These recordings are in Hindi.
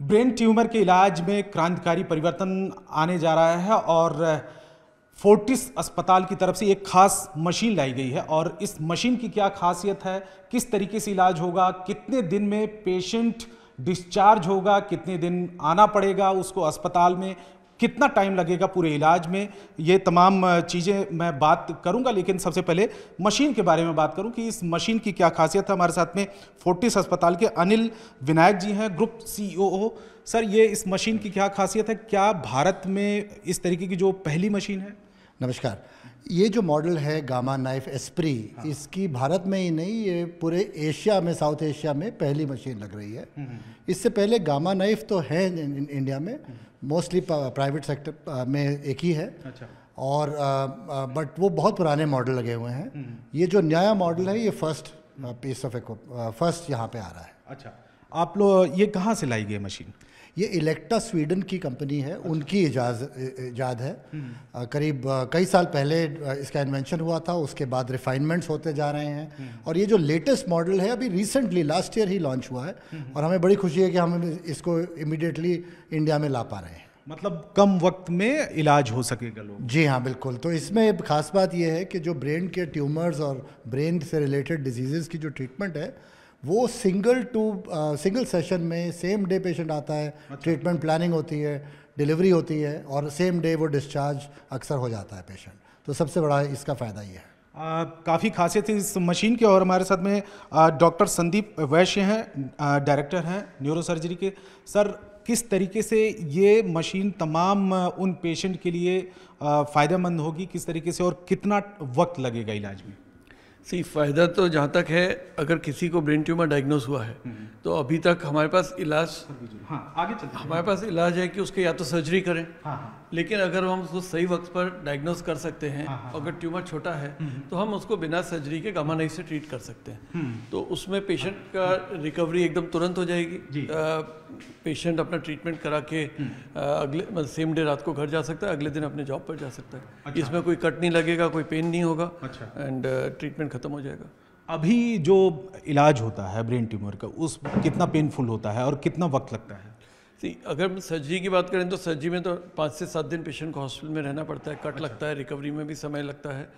ब्रेन ट्यूमर के इलाज में क्रांतिकारी परिवर्तन आने जा रहा है और फोर्टिस अस्पताल की तरफ से एक खास मशीन लाई गई है। और इस मशीन की क्या खासियत है, किस तरीके से इलाज होगा, कितने दिन में पेशेंट डिस्चार्ज होगा, कितने दिन आना पड़ेगा उसको अस्पताल में, कितना टाइम लगेगा पूरे इलाज में, ये तमाम चीज़ें मैं बात करूंगा। लेकिन सबसे पहले मशीन के बारे में बात करूं कि इस मशीन की क्या खासियत है। हमारे साथ में फोर्टिस अस्पताल के अनिल विनायक जी हैं, ग्रुप सीईओ। सर, ये इस मशीन की क्या खासियत है, क्या भारत में इस तरीके की जो पहली मशीन है? नमस्कार। ये जो मॉडल है गामा नाइफ एस्प्री, इसकी भारत में ही नहीं, ये पूरे एशिया में, साउथ एशिया में पहली मशीन लग रही है। इससे पहले गामा नाइफ तो है इंडिया में, मोस्टली प्राइवेट सेक्टर में एक ही है। अच्छा। और बट वो बहुत पुराने मॉडल लगे हुए हैं। ये जो नया मॉडल है, ये फर्स्ट यहाँ पे आ रहा है। अच्छा, आप लोग ये कहाँ से लाई गई मशीन? ये इलेक्ट्रा स्वीडन की कंपनी है। अच्छा। उनकी इजाद है। करीब कई साल पहले इसका इन्वेंशन हुआ था, उसके बाद रिफाइनमेंट्स होते जा रहे हैं। और ये जो लेटेस्ट मॉडल है अभी रिसेंटली लास्ट ईयर ही लॉन्च हुआ है। और हमें बड़ी खुशी है कि हम इसको इमीडिएटली इंडिया में ला पा रहे हैं। मतलब कम वक्त में इलाज हो सकेगा लोग? जी हाँ, बिल्कुल। तो इसमें खास बात यह है कि जो ब्रेन के ट्यूमर्स और ब्रेन से रिलेटेड डिजीज़ की जो ट्रीटमेंट है, वो सिंगल सेशन में सेम डे पेशेंट आता है। अच्छा। ट्रीटमेंट प्लानिंग होती है, डिलीवरी होती है और सेम डे वो डिस्चार्ज अक्सर हो जाता है पेशेंट। तो सबसे बड़ा इसका फ़ायदा ये है। काफ़ी खासियत है इस मशीन की। और हमारे साथ में डॉक्टर संदीप वैश्य हैं, डायरेक्टर हैं न्यूरोसर्जरी के। सर, किस तरीके से ये मशीन तमाम उन पेशेंट के लिए फ़ायदेमंद होगी, किस तरीके से, और कितना वक्त लगेगा इलाज में? फ़ायदा तो जहाँ तक है, अगर किसी को ब्रेन ट्यूमर डायग्नोज हुआ है तो अभी तक हमारे पास इलाज, आगे चलते हैं। हमारे पास इलाज है कि उसके या तो सर्जरी करें। लेकिन अगर हम उसको सही वक्त पर डायग्नोज कर सकते हैं, अगर ट्यूमर छोटा है तो हम उसको बिना सर्जरी के गामा नाइफ से ट्रीट कर सकते हैं। तो उसमें पेशेंट का रिकवरी एकदम तुरंत हो जाएगी। पेशेंट अपना ट्रीटमेंट करा के अगले सेम डे रात को घर जा सकता है, अगले दिन अपने जॉब पर जा सकता है। अच्छा। इसमें कोई कट नहीं लगेगा, कोई पेन नहीं होगा। अच्छा। एंड ट्रीटमेंट खत्म हो जाएगा। अभी जो इलाज होता है ब्रेन ट्यूमर का, उस कितना पेनफुल होता है और कितना वक्त लगता है? अगर हम सर्जरी की बात करें तो सर्जरी में तो 5 से 7 दिन पेशेंट को हॉस्पिटल में रहना पड़ता है। कट अच्छा। लगता है, रिकवरी में भी समय लगता है।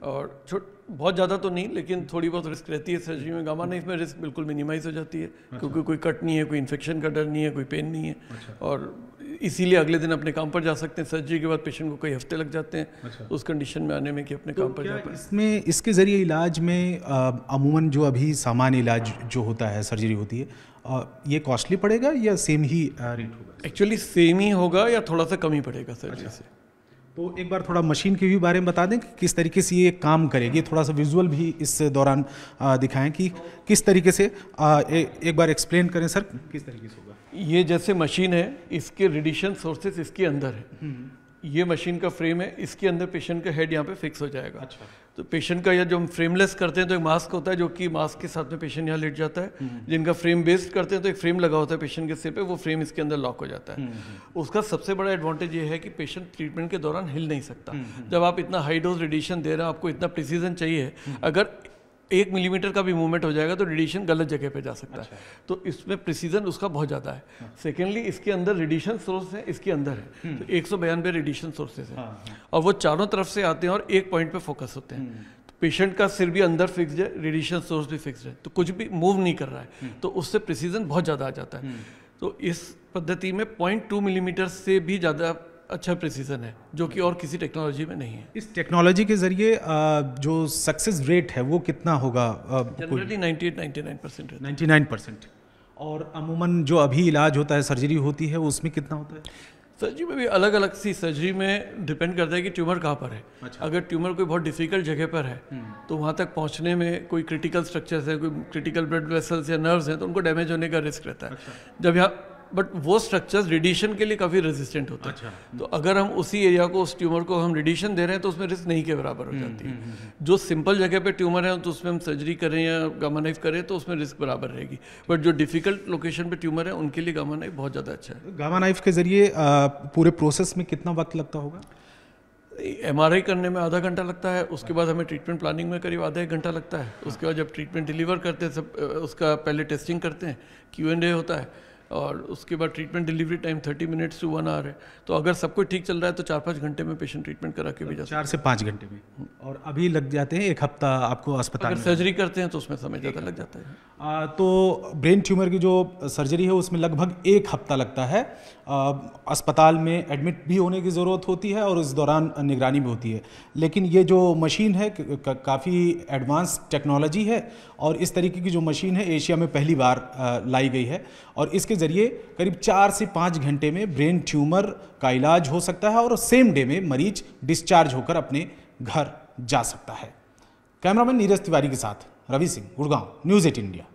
और बहुत ज़्यादा तो नहीं, लेकिन थोड़ी बहुत रिस्क रहती है सर्जरी में। गामा नाइफ में रिस्क बिल्कुल मिनिमाइज हो जाती है। अच्छा। क्योंकि कोई कट नहीं है, कोई इन्फेक्शन का डर नहीं है, कोई पेन नहीं है। अच्छा। और इसीलिए अगले दिन अपने काम पर जा सकते हैं। सर्जरी के बाद पेशेंट को कई हफ्ते लग जाते हैं। अच्छा। उस कंडीशन में आने में कि अपने काम पर जा पाए। इसमें इसके ज़रिए इलाज में अमूमन जो अभी सामान्य इलाज जो होता है, सर्जरी होती है, ये कॉस्टली पड़ेगा या सेम ही रेट होगा? एक्चुअली सेम ही होगा या थोड़ा सा कम ही पड़ेगा सर्जरी। अच्छा। से तो एक बार थोड़ा मशीन के भी बारे में बता दें कि किस तरीके से ये काम करेगी। थोड़ा सा विजुअल भी इस दौरान दिखाएं कि किस तरीके से, एक बार एक्सप्लेन करें सर, किस तरीके से होगा। ये जैसे मशीन है, इसके रेडिएशन सोर्सेस इसके अंदर है। ये मशीन का फ्रेम है, इसके अंदर पेशेंट का हेड यहाँ पे फिक्स हो जाएगा। अच्छा। तो पेशेंट का, या जो हम फ्रेमलेस करते हैं तो एक मास्क होता है, जो कि मास्क के साथ में पेशेंट यहाँ लेट जाता है। जिनका फ्रेम बेस्ड करते हैं तो एक फ्रेम लगा होता है पेशेंट के सिर पे, वो फ्रेम इसके अंदर लॉक हो जाता है। उसका सबसे बड़ा एडवांटेज ये है कि पेशेंट ट्रीटमेंट के दौरान हिल नहीं सकता। जब आप इतना हाई डोज रेडिएशन दे रहे हैं, आपको इतना प्रिसीजन चाहिए, अगर 1 मिलीमीटर का भी मूवमेंट हो जाएगा तो रेडिएशन गलत जगह पे जा सकता है। तो इसमें प्रिसीजन उसका बहुत ज़्यादा है। सेकेंडली, इसके अंदर रेडिएशन सोर्स है, इसके अंदर है तो 192 रेडिएशन सोर्सेज हैं। और वो चारों तरफ से आते हैं और एक पॉइंट पे फोकस होते हैं। तो पेशेंट का सिर भी अंदर फिक्स्ड है, रेडिएशन सोर्स भी फिक्स्ड है, तो कुछ भी मूव नहीं कर रहा है, तो उससे प्रिसीजन बहुत ज़्यादा आ जाता है। तो इस पद्धति में 0.2 मिलीमीटर से भी ज़्यादा अच्छा प्रिसीजन है, जो कि और किसी टेक्नोलॉजी में नहीं है। इस टेक्नोलॉजी के जरिए जो सक्सेस रेट है वो कितना होगा? जनरली 98-99% है। 99%। और अमूमन जो अभी इलाज होता है, सर्जरी होती है, उसमें कितना होता है? सर्जरी में भी अलग अलग सी, सर्जरी में डिपेंड करता है कि ट्यूमर कहाँ पर है। अच्छा। अगर ट्यूमर कोई बहुत डिफिकल्ट जगह पर है तो वहाँ तक पहुँचने में कोई क्रिटिकल स्ट्रक्चर्स है, कोई क्रिटिकल ब्लड वेसल्स या नर्व्स हैं, तो उनको डैमेज होने का रिस्क रहता है। अच्छा। जब यहाँ बट वो स्ट्रक्चर्स रेडिएशन के लिए काफ़ी रेजिस्टेंट होते हैं। अच्छा। तो अगर हम उसी एरिया को, उस ट्यूमर को हम रेडिएशन दे रहे हैं तो उसमें रिस्क नहीं के बराबर हो जाती है। जो सिंपल जगह पे ट्यूमर है तो उसमें हम सर्जरी करें या गामा नाइफ करें तो उसमें रिस्क बराबर रहेगी। बट जो डिफिकल्ट लोकेशन पे ट्यूमर है उनके लिए गामा नाइफ बहुत ज़्यादा अच्छा है। गामा नाइफ के जरिए पूरे प्रोसेस में कितना वक्त लगता होगा? MRI करने में आधा घंटा लगता है, उसके बाद हमें ट्रीटमेंट प्लानिंग में करीब आधा 1 घंटा लगता है। उसके बाद जब ट्रीटमेंट डिलीवर करते हैं सब, उसका पहले टेस्टिंग करते हैं, Q&A होता है, और उसके बाद treatment delivery time 30 minutes to 1 hour है। तो अगर सब कुछ ठीक चल रहा है तो 4-5 घंटे में पेशेंट ट्रीटमेंट करा के भी जा सकता 4 से 5 घंटे में। और अभी लग जाते हैं 1 हफ्ता आपको है। अस्पताल अगर में। सर्जरी करते हैं तो उसमें समय ज़्यादा लग जाता है। तो ब्रेन ट्यूमर की जो सर्जरी है उसमें लगभग 1 हफ्ता लगता है। अस्पताल में एडमिट भी होने की ज़रूरत होती है और इस दौरान निगरानी भी होती है। लेकिन ये जो मशीन है काफ़ी एडवांस टेक्नोलॉजी है और इस तरीके की जो मशीन है एशिया में पहली बार लाई गई है और इसके ज़रिए करीब 4 से 5 घंटे में ब्रेन ट्यूमर का इलाज हो सकता है और सेम डे में मरीज डिस्चार्ज होकर अपने घर जा सकता है। कैमरामैन नीरज तिवारी के साथ रवि सिंह, गुड़गांव, न्यूज़ 8 इंडिया।